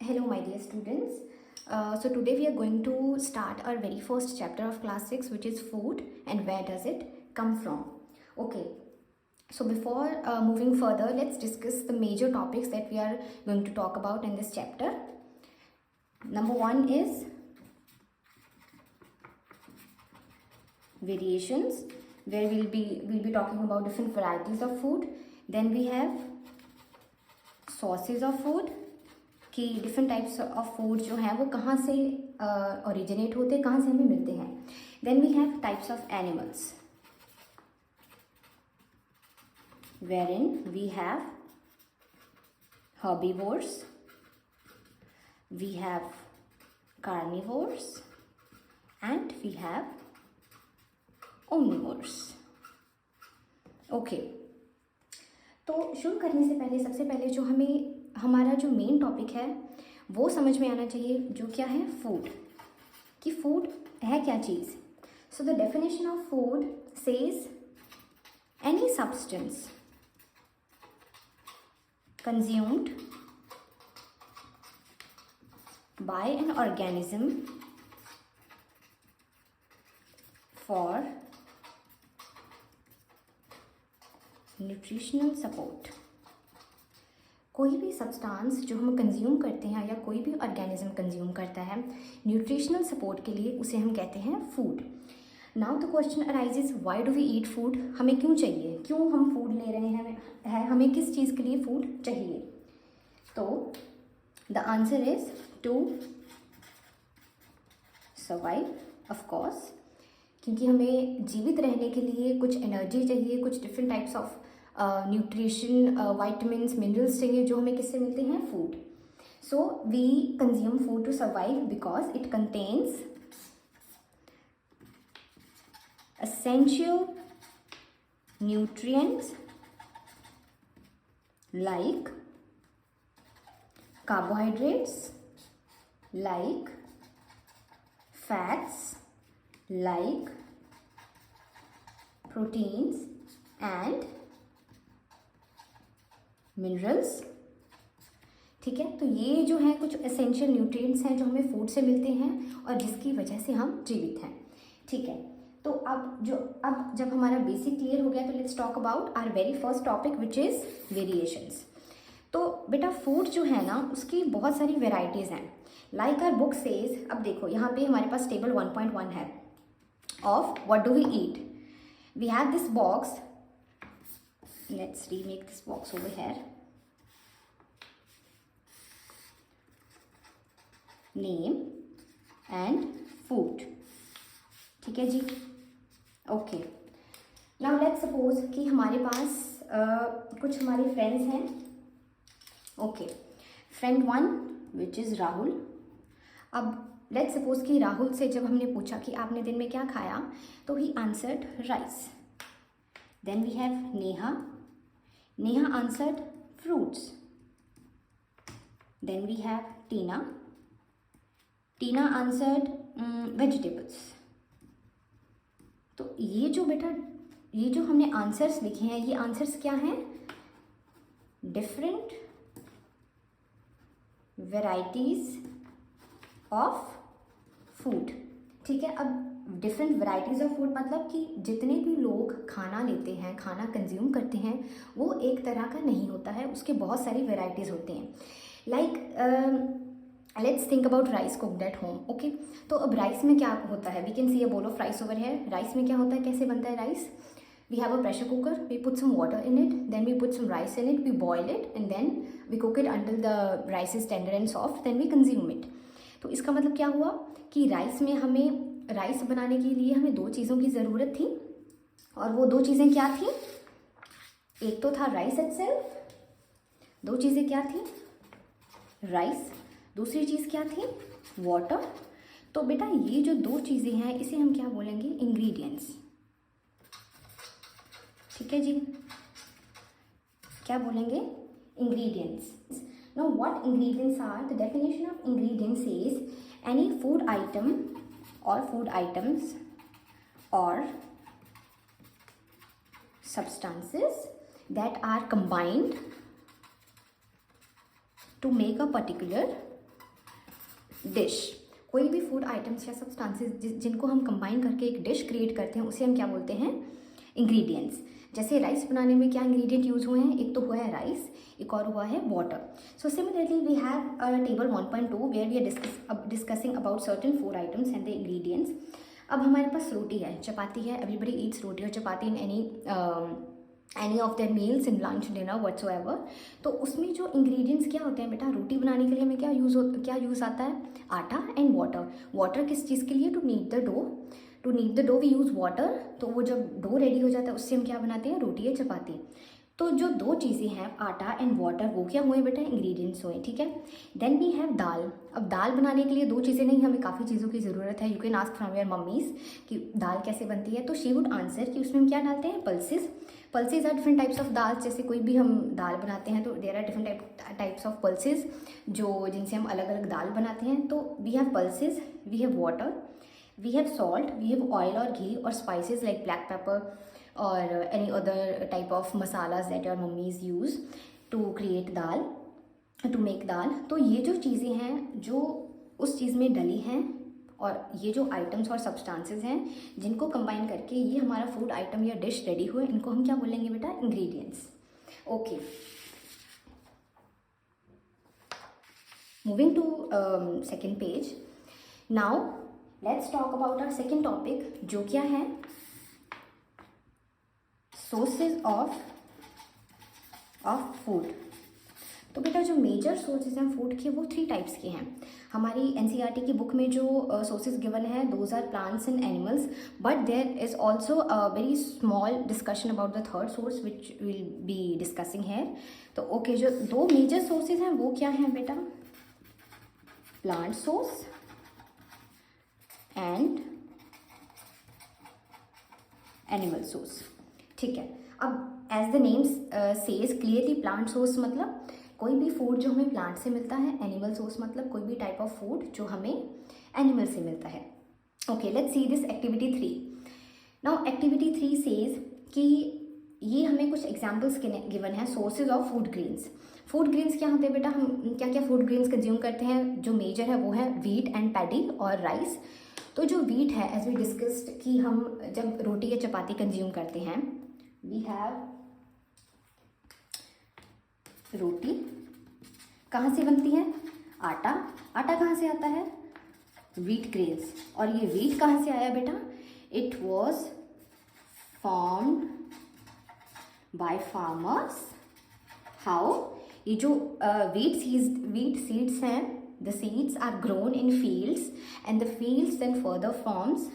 Hello, my dear students. So today we are going to start our very first chapter of class 6, which is food and where does it come from. Okay, so before moving further, let's discuss the major topics that we are going to talk about in this chapter. Number one is variations, where we'll be talking about different varieties of food. Then we have sources of food, कि different types of food जो हैं वो कहाँ से originate होते हैं, कहाँ से हमें मिलते हैं. Then we have types of animals, wherein we have herbivores, we have carnivores and we have omnivores. Okay, तो शुरू करने से पहले सबसे पहले जो हमें हमारा जो मेन टॉपिक है वो समझ में आना चाहिए, जो क्या है फूड, कि फूड है क्या चीज़. So the definition of food says any substance consumed by an organism for nutritional support. कोई भी सब्सटेंस जो हम कंज्यूम करते हैं या कोई भी ऑर्गेनिज्म कंज्यूम करता है न्यूट्रिशनल सपोर्ट के लिए, उसे हम कहते हैं food. Now the question arises, why do we eat food? हमें क्यों चाहिए, क्यों हम फूड ले रहे हैं, हमें किस चीज़ के लिए फूड चाहिए? तो the answer is to survive, of course, क्योंकि हमें जीवित रहने के लिए कुछ एनर्जी चाहिए, कुछ different types of nutrition, vitamins, minerals चाहिए, जो हमें किससे मिलते हैं? Food. So we consume food to survive because it contains essential nutrients like carbohydrates, like fats, like proteins and minerals. ठीक है, तो ये जो है कुछ एसेंशियल न्यूट्रिएंट्स हैं जो हमें फूड से मिलते हैं और जिसकी वजह से हम जीवित हैं. ठीक है, तो अब जब हमारा बेसिक क्लियर हो गया, तो let's talk about our very first topic which is variations. तो बेटा फूड जो है ना, उसकी बहुत सारी वेराइटीज़ हैं. लाइक आवर बुक सेज, अब देखो यहाँ पे हमारे पास टेबल 1.1 है of what do we eat. We have this box, let's remake this box over here. Name and food. ठीक है जी, ओके. नाउ लेट्स सपोज कि हमारे पास कुछ हमारे फ्रेंड्स हैं. Okay, friend 1 which is Rahul. अब लेट्स सपोज कि राहुल से जब हमने पूछा कि आपने दिन में क्या खाया, तो ही answered rice. Then we have Neha. Neha answered fruits. Then we have Tina. Tina answered vegetables. तो ये जो बेटा ये जो हमने आंसर्स लिखे हैं, ये आंसर्स क्या हैं? Different varieties of food. ठीक है, अब डिफरेंट वेराइटीज ऑफ फूड मतलब कि जितने भी लोग खाना लेते हैं, खाना कंज्यूम करते हैं, वो एक तरह का नहीं होता है, उसके बहुत सारी वेराइटीज़ होते हैं. Like let's think about rice cooked at home. Okay, तो अब राइस में क्या होता है? We can see a bowl of rice over है. राइस में क्या होता है, कैसे बनता है rice? We have a pressure cooker, we put some water in it, then we put some rice in it, we boil it and then we cook it until the rice is tender and soft, then we consume it. तो इसका मतलब क्या हुआ कि rice में हमें rice बनाने के लिए हमें 2 चीज़ों की ज़रूरत थी, और वो 2 चीज़ें क्या थी? एक तो था राइस इटसेल्फ. 2 चीज़ें क्या थी? राइस. दूसरी चीज़ क्या थी? वाटर. तो बेटा ये जो 2 चीज़ें हैं, इसे हम क्या बोलेंगे? इंग्रेडिएंट्स. ठीक है जी, क्या बोलेंगे? Ingredients. Now what ingredients are? The definition of ingredients is any food item और फूड आइटम्स और substances that are combined to make a particular dish, कोई भी फूड आइटम्स या सब्सटेंसेस जिनको हम कंबाइन करके एक डिश क्रिएट करते हैं उसे हम क्या बोलते हैं, इंग्रेडिएंट्स। जैसे राइस बनाने में क्या इंग्रेडिएंट यूज हुए हैं, एक तो हुआ है राइस, एक और हुआ है water. So similarly we have table 1.2 where we are discussing about certain food items and the ingredients. अब हमारे पास रोटी है, चपाती है, एवरीबडी ईट्स रोटी और chapati in any of their meals in lunch dinner whatsoever. तो उसमें जो इंग्रेडिएंट्स क्या होते हैं बेटा, रोटी बनाने के लिए हमें क्या यूज़ आता है, आटा एंड वाटर। वाटर किस चीज़ के लिए, to knead the dough we use water. तो वो जब डो रेडी हो जाता है उससे हम क्या बनाते हैं, रोटी या चपाती। तो जो दो चीज़ें हैं आटा एंड वाटर, वो क्या हुए बेटा, इंग्रेडिएंट्स हुए, ठीक है। देन वी हैव दाल। अब दाल बनाने के लिए दो चीज़ें नहीं, हमें काफ़ी चीज़ों की ज़रूरत है। You can ask from your mummy's कि दाल कैसे बनती है, तो शी वुड आंसर कि उसमें हम क्या डालते हैं, pulses. Pulses are different types of dal. जैसे कोई भी हम दाल बनाते हैं तो there are different types of pulses जिनसे हम अलग अलग दाल बनाते हैं। तो we have pulses, we have water, we have salt, we have oil और घी और spices like black pepper or any other type of masalas that your mummies use to create dal, to make dal। तो ये जो चीज़ें हैं जो उस चीज़ में डली हैं, और ये जो आइटम्स और सब्सटेंसेस हैं जिनको कंबाइन करके ये हमारा फूड आइटम या डिश रेडी हुए, इनको हम क्या बोलेंगे बेटा, ingredients. Okay, moving to second page. Now let's talk about our second topic, जो क्या है, सोर्सेज ऑफ फूड। तो बेटा जो मेजर सोर्सेज हैं फूड के वो 3 टाइप्स के हैं। हमारी एनसीईआरटी की बुक में जो सोर्सेज गिवन है those are plants and animals, but there is also a very small discussion about the third source which will be discussing है। तो ओके, जो 2 मेजर सोर्सेज हैं वो क्या हैं बेटा, plant source and animal source, ठीक है। अब as the names says clearly, plant source मतलब कोई भी फूड जो हमें प्लांट से मिलता है, एनिमल सोर्स मतलब कोई भी टाइप ऑफ फूड जो हमें एनिमल से मिलता है। Okay, let's see this activity 3। Now activity 3 says कि ये हमें कुछ एग्जाम्पल्स गिवन है sources of food grains. Food grains क्या होते हैं बेटा, हम क्या क्या फूड ग्रेन्स कंज्यूम करते हैं, जो मेजर है वो है वीट एंड पैडी और राइस। तो जो वीट है, एज वी डिस्कस्ड कि हम जब रोटी या चपाती कंज्यूम करते हैं, वी हैव रोटी, कहाँ से बनती है, आटा। आटा कहाँ से आता है, वीट ग्रेन्स। और ये वीट कहाँ से आया बेटा, it was formed by farmers. How, ये जो वीट सीड्स हैं, the seeds are grown in fields and the fields then further forms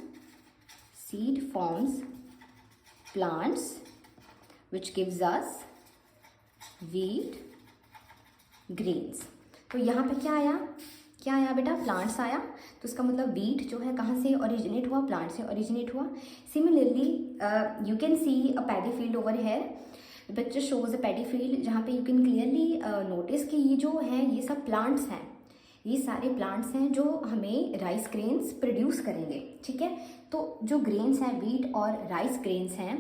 plants which gives us wheat grains। तो यहाँ पे क्या आया बेटा, प्लांट्स आया। तो इसका मतलब वीट जो है कहाँ से ओरिजिनेट हुआ, प्लांट से ओरिजिनेट हुआ। Similarly you can see a paddy field over here, picture shows a paddy field, जहाँ पे यू कैन क्लियरली नोटिस कि ये जो है ये सब प्लांट्स हैं, ये सारे प्लांट्स हैं जो हमें राइस ग्रेन्स प्रोड्यूस करेंगे, ठीक है। तो जो ग्रेन्स हैं, वीट और राइस ग्रेन्स हैं,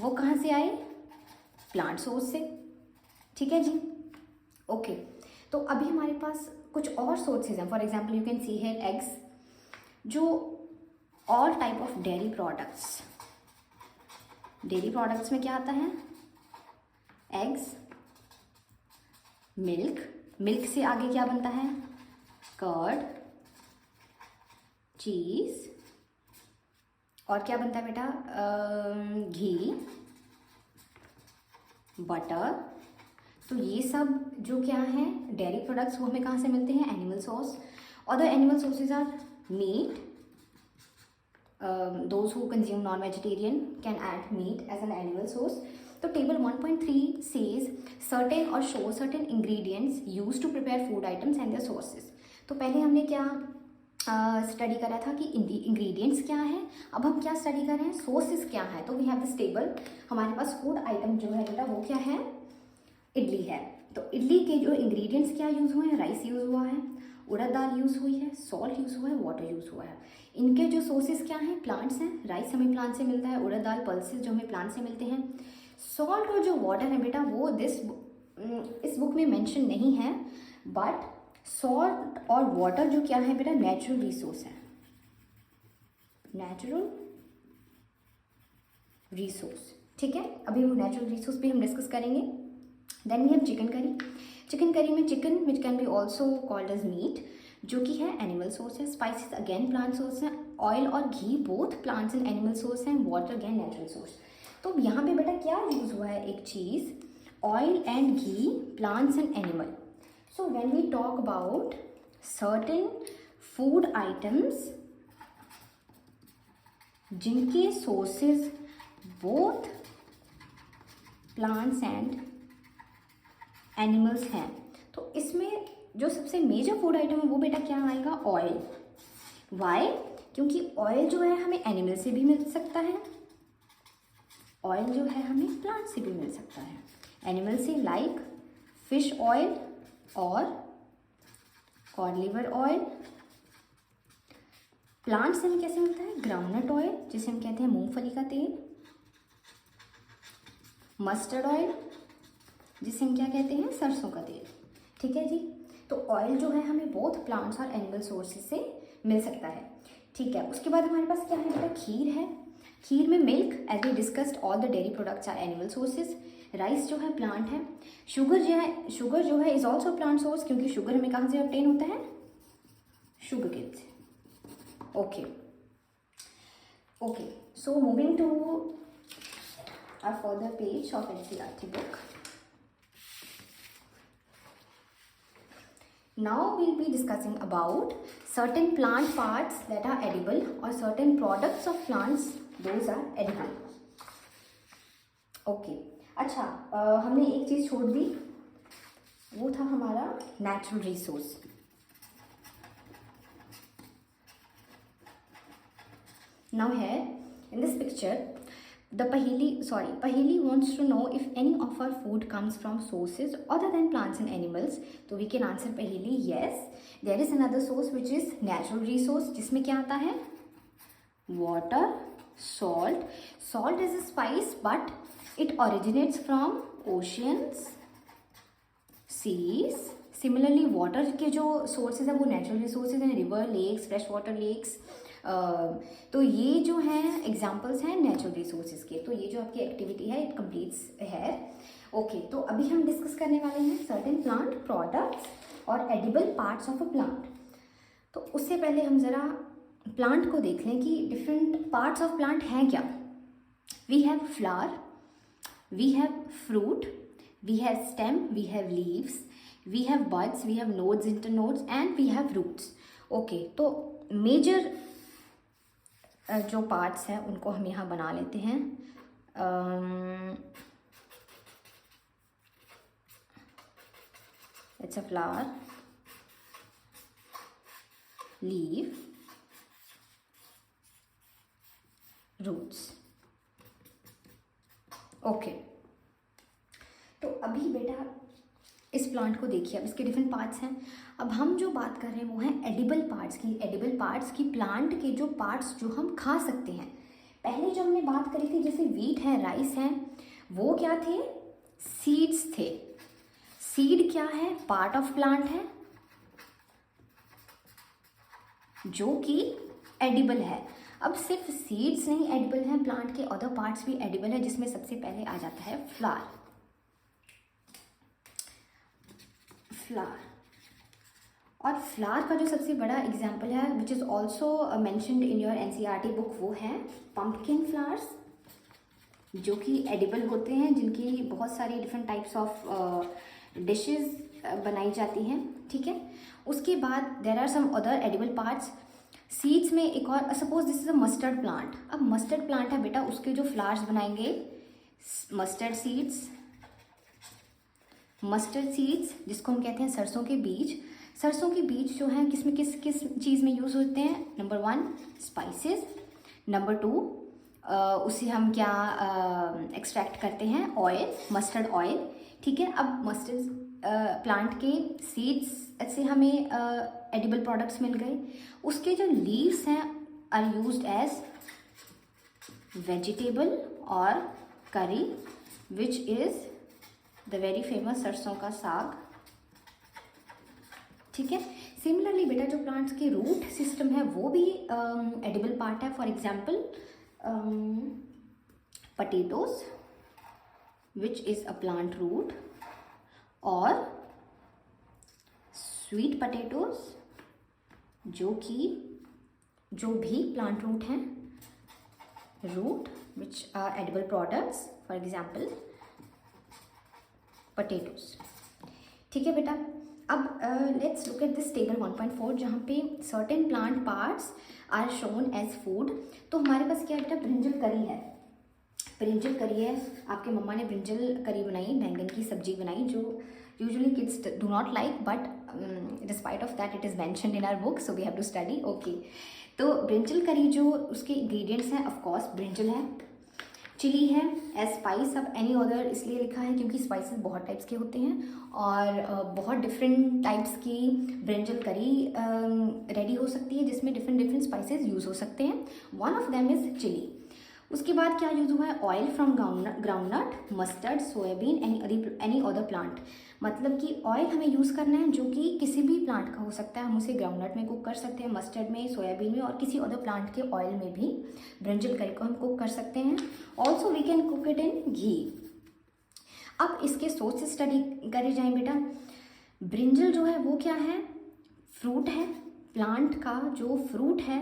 वो कहाँ से आए, प्लांट सोर्स से, ठीक है जी। ओके, तो अभी हमारे पास कुछ और सोर्सेज हैं। For example you can see here eggs, जो all type of dairy products. Dairy products में क्या आता है, एग्स, मिल्क से आगे क्या बनता है, कर्ड, चीज, और क्या बनता है बेटा, घी, बटर। तो ये सब जो क्या है डेयरी प्रोडक्ट्स, वो हमें कहाँ से मिलते हैं, animal source. Other animal sources are meat, those who consume non vegetarian can add meat as an animal source. तो टेबल 1.3 सेज सर्टेन और show certain ingredients use to prepare food items and their sources. तो पहले हमने क्या study करा था कि ingredients क्या है, अब हम क्या स्टडी कर रहे हैं, सोर्सेज क्या है। तो वी हैव दिस टेबल, हमारे पास फूड आइटम जो है बेटा वो क्या है, इडली है। तो इडली के जो इंग्रेडिएंट्स क्या यूज़ हुए हैं, राइस यूज़ हुआ है, उड़द दाल यूज़ हुई है, सॉल्ट यूज़ हुआ है, वाटर यूज़ हुआ है। इनके जो सोर्सेज क्या हैं, प्लांट्स हैं, राइस हमें प्लांट से मिलता है, उड़द दाल पल्सेस जो हमें प्लांट से मिलते हैं। सॉल्ट और जो वाटर है बेटा वो इस बुक में मेंशन नहीं है, बट सॉल्ट और वाटर जो क्या है बेटा, नेचुरल रिसोर्स है, नेचुरल रिसोर्स, ठीक है। अभी वो नेचुरल रिसोर्स भी हम डिस्कस करेंगे। Then we have chicken curry. Chicken curry में chicken which can be also called as meat, जो कि है एनिमल सोर्स है। स्पाइसेस अगेन प्लांट सोर्स है। ऑयल और ghee both plants and animal source हैं। Water again natural source. तो यहाँ पे बेटा क्या यूज हुआ है, एक चीज, oil and ghee, plants and animal. So when we talk about certain food items जिनके sources both plants and animals हैं, तो इसमें जो सबसे मेजर फूड आइटम है वो बेटा क्या आएगा, ऑयल। वाई? क्योंकि ऑयल जो है हमें एनिमल से भी मिल सकता है, ऑयल जो है हमें प्लांट से भी मिल सकता है। एनिमल से लाइक फिश ऑयल और कॉड लिवर ऑयल। प्लांट से हमें कैसे मिलता है, ग्राउंडनट ऑयल जिसे हम कहते हैं मूंगफली का तेल, मस्टर्ड ऑयल जिसे हम क्या कहते हैं, सरसों का तेल, ठीक है जी। तो ऑयल जो है हमें बोथ प्लांट्स और एनिमल सोर्सेज से मिल सकता है, ठीक है। उसके बाद हमारे पास क्या है बेटा, खीर है। खीर में milk, as we discussed, all the dairy products are animal sources. Rice जो है प्लांट है। शुगर जो है इज ऑल्सो प्लांट सोर्स, क्योंकि शुगर हमें कहाँ से ऑब्टेन होता है, शुगर केन से। Okay okay, so moving to a further page of NCERT book. Now we'll be discussing about certain plant parts that are edible or certain products of plants, those are edible. Okay. अच्छा, हमने एक चीज़ छोड़ दी, वो था हमारा natural resource. Now here in this picture, Paheli wants to know if any of our food comes from sources other than plants and animals. तो we can answer Paheli, yes. There is another source which is natural resource, जिसमें क्या आता है, water, salt. Salt is a spice, but it originates from oceans, seas. Similarly, water के जो sources है वो natural resources हैं, river, lakes, fresh water lakes. तो ये जो हैं एग्जाम्पल्स हैं नेचुरल रिसोर्सेज के। तो ये जो आपकी एक्टिविटी है इट कम्प्लीट्स है। ओके, तो अभी हम डिस्कस करने वाले हैं सर्टेन प्लांट प्रोडक्ट्स और edible parts of a plant. तो उससे पहले हम ज़रा प्लांट को देख लें कि डिफरेंट पार्ट्स ऑफ प्लांट हैं क्या। We have flower, we have fruit, we have stem, we have leaves, we have buds, we have nodes, internodes and we have roots. Okay, तो मेजर जो पार्ट्स हैं उनको हम यहाँ बना लेते हैं। It's a flower, leave, roots. Okay, तो अभी बेटा इस प्लांट को देखिए, अब इसके डिफरेंट पार्ट्स हैं। अब हम जो बात कर रहे हैं वो है एडिबल पार्ट्स की। एडिबल पार्ट्स की, प्लांट के जो पार्ट्स जो हम खा सकते हैं। पहले जो हमने बात करी थी, जैसे वीट है, राइस है, वो क्या थे, सीड्स थे। सीड क्या है, पार्ट ऑफ प्लांट है जो कि एडिबल है। अब सिर्फ सीड्स नहीं एडिबल हैं, प्लांट के अदर पार्ट्स भी एडिबल है, जिसमें सबसे पहले आ जाता है फ्लावर। और फ्लावर का जो सबसे बड़ा एग्जाम्पल है which is also mentioned in your NCERT book, वो है पम्पकिन फ्लावर्स, जो कि एडिबल होते हैं, जिनकी बहुत सारी डिफरेंट टाइप्स ऑफ डिशेस बनाई जाती हैं, ठीक है। उसके बाद there are some other edible parts. Seeds में एक और, suppose this is a mustard plant. अब मस्टर्ड प्लांट है बेटा, उसके जो फ्लावर्स बनाएंगे मस्टर्ड सीड्स, मस्टर्ड सीड्स जिसको हम कहते हैं सरसों के बीज। सरसों के बीज जो हैं किस किस चीज़ में यूज़ होते हैं, नंबर 1 स्पाइसेस, नंबर 2 उसे हम क्या एक्सट्रैक्ट करते हैं, ऑयल, मस्टर्ड ऑयल, ठीक है। अब मस्टर्ड प्लांट के सीड्स से हमें एडिबल प्रोडक्ट्स मिल गए। उसके जो लीव्स हैं आर यूज्ड एज वेजिटेबल और करी, which is the very famous सरसों का साग, ठीक है। सिमिलरली बेटा जो प्लांट्स के रूट सिस्टम है वो भी एडिबल पार्ट है। For example potatoes which is a plant root, और sweet potatoes जो भी plant root हैं, root which are edible products, for example potatoes। ठीक है बेटा, अब let's look at this table 1.4 जहाँ पे certain plant parts are shown as food. तो हमारे पास क्या है बेटा, ब्रिंजल करी है। ब्रिंजल करी है, आपके मम्मा ने ब्रिंजल करी बनाई, बैंगन की सब्जी बनाई, जो usually kids do not like, but despite of that it is mentioned in our book, so we have to study. Okay, तो ब्रिंजल करी जो उसके इंग्रेडिएंट्स हैं, ऑफ कोर्स ब्रिंजल है, चिली है, एज स्पाइस। अब एनी अदर इसलिए लिखा है क्योंकि स्पाइसेस बहुत टाइप्स के होते हैं और बहुत डिफरेंट टाइप्स की ब्रिंजल करी रेडी हो सकती है जिसमें डिफरेंट स्पाइसेस यूज़ हो सकते हैं। One of them is chilli. उसके बाद क्या यूज़ हुआ है, oil from groundnut, mustard, soybean, any other plant. मतलब कि ऑयल हमें यूज़ करना है जो कि किसी भी प्लांट का हो सकता है। हम उसे ग्राउंडनट में कुक कर सकते हैं, मस्टर्ड में, सोयाबीन में, और किसी अदर प्लांट के ऑयल में भी ब्रिंजल करी को हम कुक कर सकते हैं। Also we can cook it in ghee. अब इसके सोर्स से स्टडी करे जाएं बेटा। ब्रिंजल जो है वो क्या है, फ्रूट है। प्लांट का जो फ्रूट है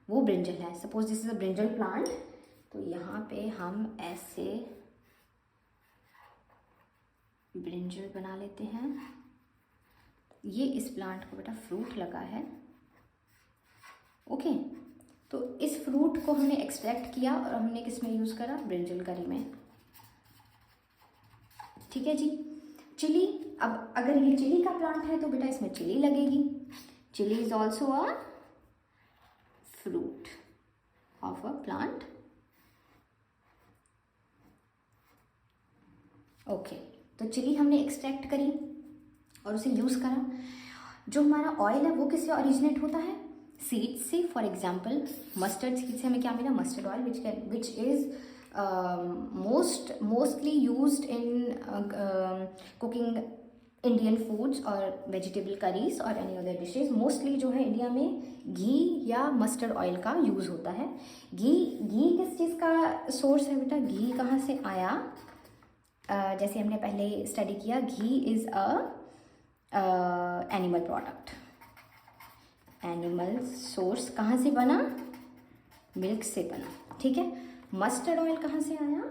वो ब्रिंजल है। Suppose this is a brinjal plant, तो यहाँ पे हम ऐसे ब्रिंजल बना लेते हैं। ये इस प्लांट को बेटा फ्रूट लगा है। ओके, तो इस फ्रूट को हमने एक्सट्रैक्ट किया और हमने किस में यूज़ करा, ब्रिंजल करी में। ठीक है जी। चिली, अब अगर ये चिली का प्लांट है तो बेटा इसमें चिली लगेगी। Chilli is also a fruit of a plant. Okay, तो चिली हमने एक्सट्रैक्ट करी और उसे यूज़ करा। जो हमारा ऑयल है वो किससे ओरिजिनेट होता है, सीड्स से। फॉर एग्जाम्पल मस्टर्ड सीड से हमें क्या मिला, mustard oil, which is mostly used in cooking Indian foods और वेजिटेबल करीज और एनी अदर डिशेज। मोस्टली जो है इंडिया में घी या मस्टर्ड ऑयल का यूज़ होता है। घी किस चीज़ का सोर्स है बेटा, घी कहाँ से आया, जैसे हमने पहले स्टडी किया, ghee is a animal product. Animal source कहाँ से बना, मिल्क से बना। ठीक है, मस्टर्ड ऑयल कहाँ से आया,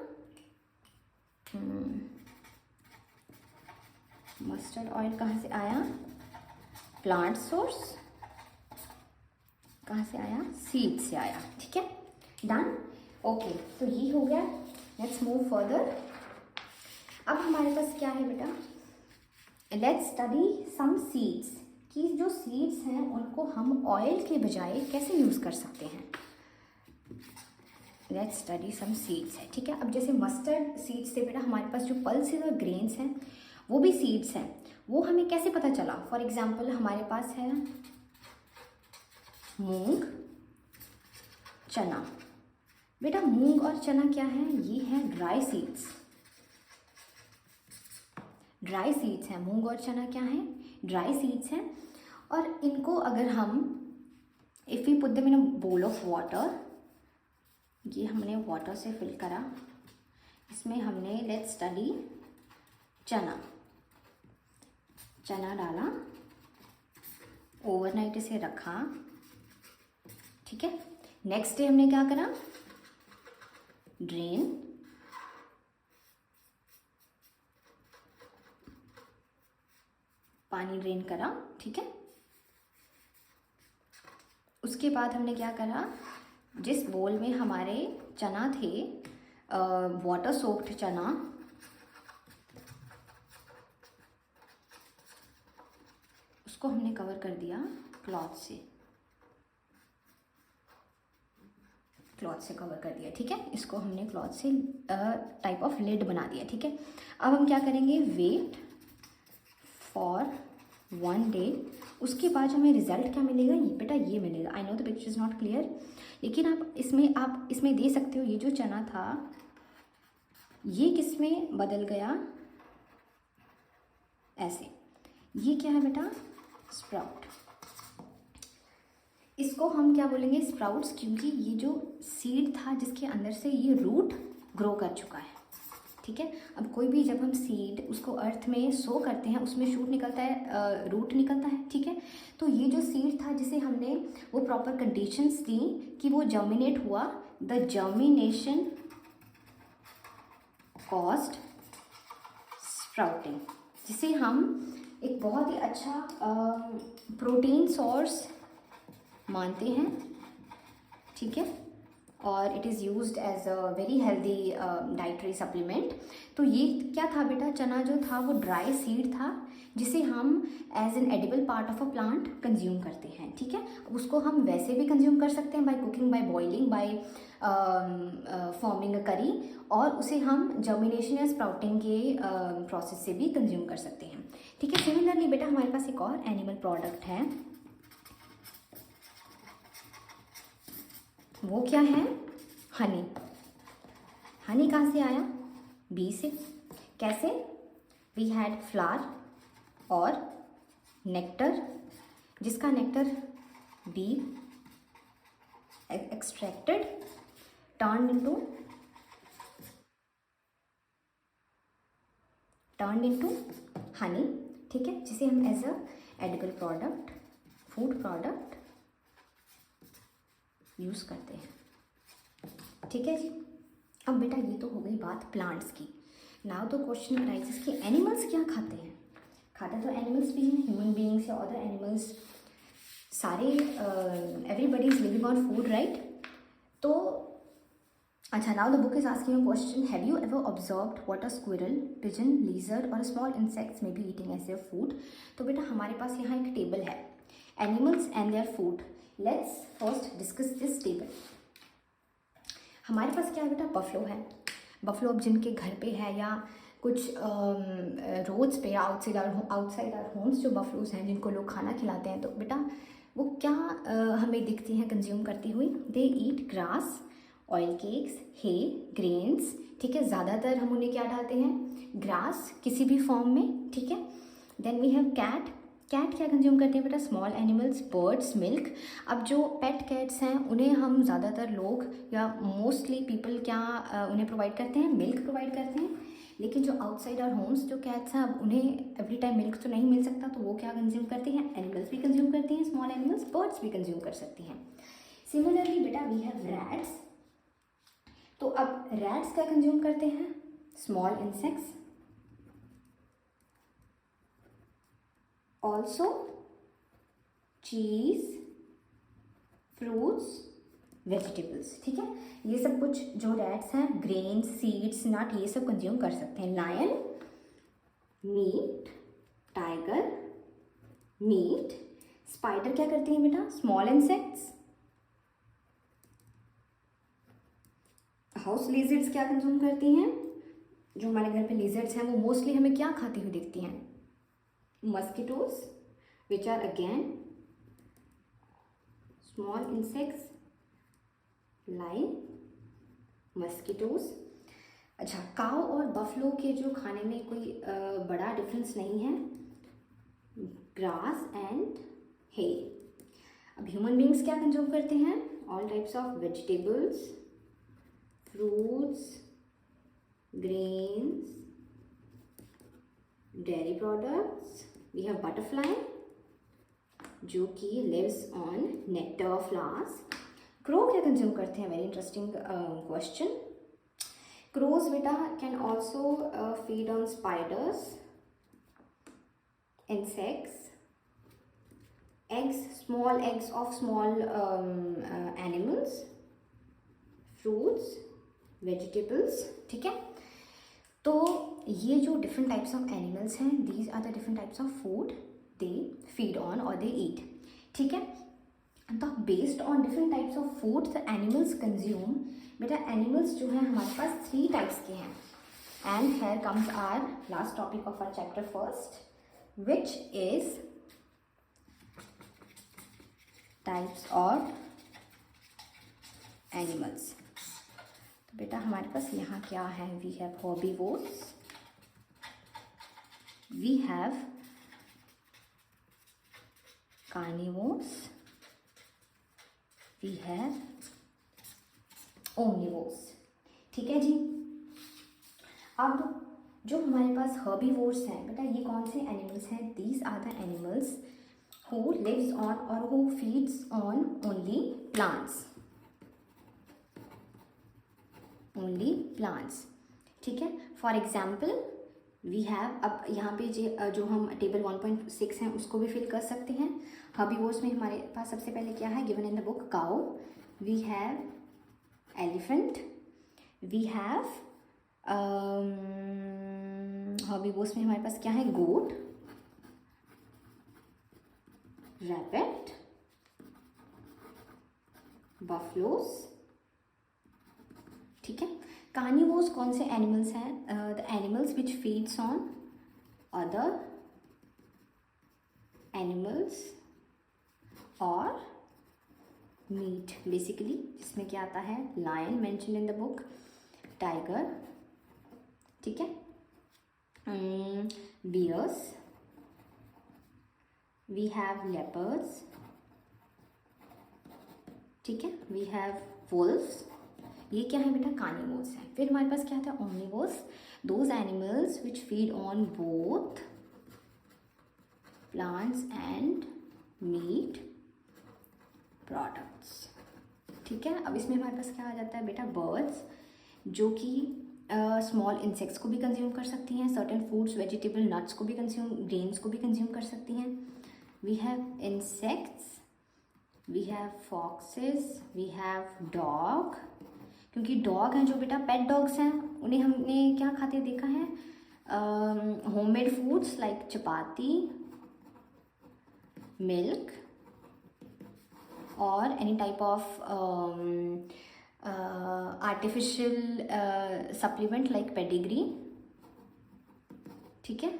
मस्टर्ड ऑयल कहाँ से आया, प्लांट सोर्स। कहाँ से आया, सीड से आया। ठीक है, डन। ओके, तो ये हो गया। Let's move further. अब हमारे पास क्या है बेटा, लेट्स स्टडी सम सीड्स, कि जो सीड्स हैं उनको हम ऑयल के बजाय कैसे यूज़ कर सकते हैं। लेट्स स्टडी सम सीड्स है। ठीक है, अब जैसे मस्टर्ड सीड्स से बेटा हमारे पास जो पल्सेस और ग्रेन्स हैं वो भी सीड्स हैं, वो हमें कैसे पता चला। फॉर एग्जाम्पल हमारे पास है मूंग, चना। बेटा मूंग और चना क्या है, ये है ड्राई सीड्स। ड्राई सीड्स हैं, मूंग और चना क्या है, ड्राई सीड्स हैं। और इनको अगर हम if we put them in a bowl of water, ये हमने वाटर से फिल करा, इसमें हमने लेट्स स्टडी चना डाला, ओवरनाइट इसे रखा। ठीक है, नेक्स्ट डे हमने क्या करा, ड्रेन, पानी ड्रेन करा। ठीक है, उसके बाद हमने क्या करा, जिस बोल में हमारे चना थे, वाटर सोक्ड चना, उसको हमने कवर कर दिया क्लॉथ से, कवर कर दिया। ठीक है, इसको हमने क्लॉथ से टाइप ऑफ लिड बना दिया। ठीक है, अब हम क्या करेंगे, वेट फॉर 1 डे। उसके बाद हमें रिजल्ट क्या मिलेगा, ये बेटा ये मिलेगा। I know the picture is not clear, लेकिन आप इसमें दे सकते हो, ये जो चना था ये किस में बदल गया, ऐसे। ये क्या है बेटा, स्प्राउट। इसको हम क्या बोलेंगे, स्प्राउट्स, क्योंकि ये जो सीड था जिसके अंदर से ये रूट ग्रो कर चुका है। ठीक है, अब कोई भी जब हम सीड उसको अर्थ में सो करते हैं उसमें शूट निकलता है, रूट निकलता है। ठीक है, तो ये जो सीड था जिसे हमने वो प्रॉपर कंडीशंस दी कि वो जर्मिनेट हुआ, द जर्मिनेशन कॉज्ड स्प्राउटिंग, जिसे हम एक बहुत ही अच्छा प्रोटीन सोर्स मानते हैं। ठीक है, और it is used as a very healthy dietary supplement. तो ये क्या था बेटा, चना जो था वो ड्राई सीड था जिसे हम as an edible part of a plant consume करते हैं। ठीक है, उसको हम वैसे भी कंज्यूम कर सकते हैं, by cooking, by boiling, by forming a curry, और उसे हम जर्मिनेशन या स्प्राउटिंग के प्रोसेस से भी कंज्यूम कर सकते हैं। ठीक है, सिमिलरली बेटा हमारे पास एक और एनिमल प्रोडक्ट है, वो क्या है, हनी। हनी कहाँ से आया, बी से। कैसे, वी हैड फ्लावर और नेक्टर, जिसका nectar bee extracted, turn into honey. ठीक है, जिसे हम as a edible product, food product use करते हैं। ठीक है जी, अब बेटा ये तो हो गई बात प्लांट्स की। नाउ तो क्वेश्चन अराइजेस कि एनिमल्स क्या खाते हैं। खाते तो एनिमल्स भी हैं, ह्यूमन बीइंग्स या अदर एनिमल्स, सारे everybody is living on food, right. तो अच्छा, now the book is asking a question, have you ever observed what a squirrel, pigeon, lizard और स्मॉल इंसेक्ट्स में be eating as their food. तो बेटा हमारे पास यहाँ एक टेबल है, animals and their food. Let's first discuss this table. हमारे पास क्या है बेटा, बफलो है। बफलो अब जिनके घर पे है या कुछ रोड्स पे आउटसाइड आवर होम्स जो बफलोज हैं जिनको लोग खाना खिलाते हैं, तो बेटा वो क्या हमें दिखती हैं कंज्यूम करती हुई, दे ईट ग्रास, ऑयल केक्स, हे, ग्रेन्स। ठीक है, ज़्यादातर हम उन्हें क्या डालते हैं, ग्रास किसी भी फॉर्म में। ठीक है, then we have cat. Cat क्या कंज्यूम करते हैं बेटा, स्मॉल एनिमल्स, बर्ड्स, मिल्क। अब जो पेट कैट्स हैं उन्हें हम ज़्यादातर लोग या मोस्टली पीपल क्या उन्हें प्रोवाइड करते हैं, मिल्क प्रोवाइड करते हैं। लेकिन जो आउटसाइड आवर होम्स जो कैट्स हैं, अब उन्हें एवरी टाइम मिल्क तो नहीं मिल सकता, तो वो क्या कंज्यूम करती हैं, एनिमल्स भी कंज्यूम करती हैं, स्मॉल एनिमल्स, बर्ड्स भी कंज्यूम कर सकती हैं। सिमिलरली बेटा वी हैव रैट्स। तो अब रैट्स क्या कंज्यूम करते हैं, स्मॉल इंसेक्ट्स, ऑल्सो चीज, फ्रूट्स, वेजिटेबल्स। ठीक है, ये सब कुछ जो रैट्स हैं, ग्रेन, सीड्स, नट, ये सब कंज्यूम कर सकते हैं। Lion meat, tiger meat. Spider क्या करती है बेटा, स्मॉल इंसेक्ट्स। हाउस लिजर्ड्स क्या कंज्यूम करती हैं, जो हमारे घर पे लिजर्ड्स हैं वो मोस्टली हमें क्या खाती हुई दिखती हैं, mosquitoes, which are again small insects like mosquitoes। अच्छा, काऊ और बफलो के जो खाने में कोई बड़ा डिफरेंस नहीं है, ग्रास एंड हे। अब ह्यूमन बींग्स क्या कंज्यूम करते हैं, all types of vegetables, fruits, grains, dairy products. We have butterfly जो कि lives on nectar flowers. Crow क्या कंज्यूम करते हैं, वेरी इंटरेस्टिंग क्वेश्चन। क्रोज बेटा can also feed on spiders, insects, eggs, small eggs of small animals, fruits, vegetables। ठीक है, तो ये जो डिफरेंट टाइप्स ऑफ एनिमल्स हैं, these are the different types of food they feed on और they eat. ठीक है, तो based on different types of food the animals consume. बेटा एनिमल्स जो है हमारे पास 3 टाइप्स के हैं, and here comes our last topic of our chapter first, which is types of animals। तो बेटा हमारे पास यहाँ क्या है, we have herbivores, we have carnivores, we have omnivores. ठीक है जी. अब जो हमारे पास herbivores हैं बेटा, ये कौन से एनिमल्स हैं? These are the animals who lives on or who feeds on only plants. Only plants. ठीक है. फॉर एग्जाम्पल वी हैव, अब यहाँ पे जो हम टेबल 1.6 हैं उसको भी फिल कर सकते हैं. हर्बीवोर्स में हमारे पास सबसे पहले क्या है? Given in the book cow, we have elephant, we have herbivores में हमारे पास क्या है? Goat, rabbit, buffaloes. ठीक है. कार्निवोर्स कौन से एनिमल्स हैं? The animals which feeds on other animals और मीट, बेसिकली जिसमें क्या आता है? Lion mention in the book, tiger. ठीक है. Bears, we have leopards. ठीक है. We have wolves. ये क्या है बेटा? कार्निवोर्स है. फिर हमारे पास क्या था? Omnivores, those animals which feed on both plants and meat products. ठीक है. अब इसमें हमारे पास क्या आ जाता है बेटा? बर्ड्स, जो कि स्मॉल इंसेक्ट्स को भी कंज्यूम कर सकती हैं, सर्टेन फूड्स, वेजिटेबल, नट्स को भी कंज्यूम, ग्रेन्स को भी कंज्यूम कर सकती हैं. We have insects, we have foxes, we have dog. क्योंकि डॉग हैं जो बेटा पेट डॉग्स हैं, उन्हें हमने क्या खाते देखा है? Homemade foods like chapati, milk और any type of artificial supplement like Pedigree. ठीक है.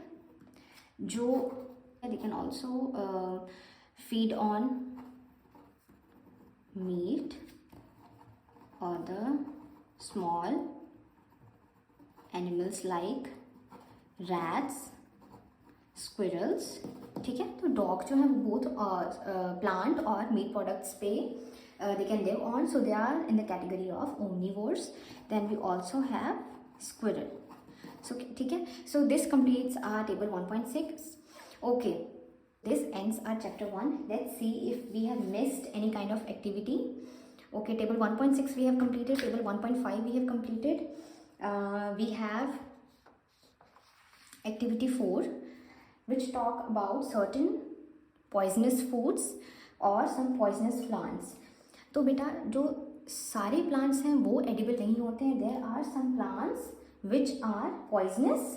जो they can also feed on meat other small animals like rats, squirrels. ठीक है. तो डॉग जो है वो बोथ प्लांट और मीट प्रोडक्ट्स पे they can live on, so they are in the category of omnivores. Then we also have squirrel. So ठीक है. So this completes our table 1.6. Okay, this ends our chapter 1. Let's see if we have missed any kind of activity. Okay, table 1.6 we have completed, table 1.5 we have completed. We have activity 4 which talk about certain poisonous foods or some poisonous plants. तो बेटा जो सारे plants हैं वो edible नहीं होते हैं. There are some plants which are poisonous.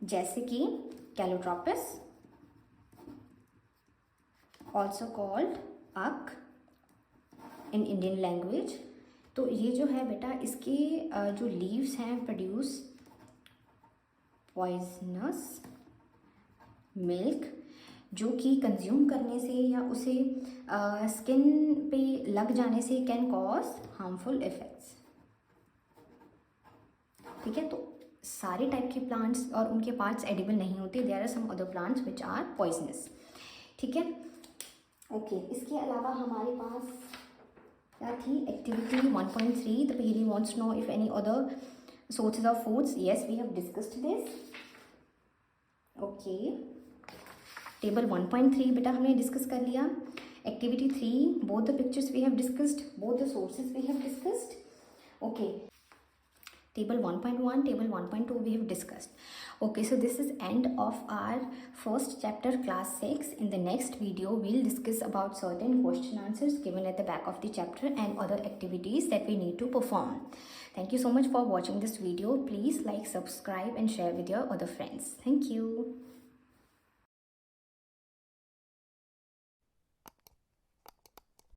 जैसे कि Calotropis, also called uk in Indian language. तो ये जो है बेटा इसके जो लीव्स हैं प्रोड्यूस पॉइजनस मिल्क, जो कि कंज्यूम करने से या उसे स्किन पे लग जाने से कैन कॉज हार्मफुल इफेक्ट्स. ठीक है. तो सारे टाइप के प्लांट्स और उनके पार्ट्स एडिबल नहीं होते. There are some other plants which are poisonous. ठीक है. ओके. इसके अलावा हमारे पास क्या थी? Activity 1.3. The Paheli wants know if any other sources of foods. Yes, we have discussed this. Okay. Table 1.3 बेटा हमने डिस्कस कर लिया. Activity 3, both the pictures we have discussed, both the sources we have discussed. Okay. Table 1.1, table 1.2 we have discussed. Okay, so this is end of our first chapter, class 6. In the next video we'll discuss about certain question answers given at the back of the chapter and other activities that we need to perform. Thank you so much for watching this video. Please like, subscribe and share with your other friends. Thank you.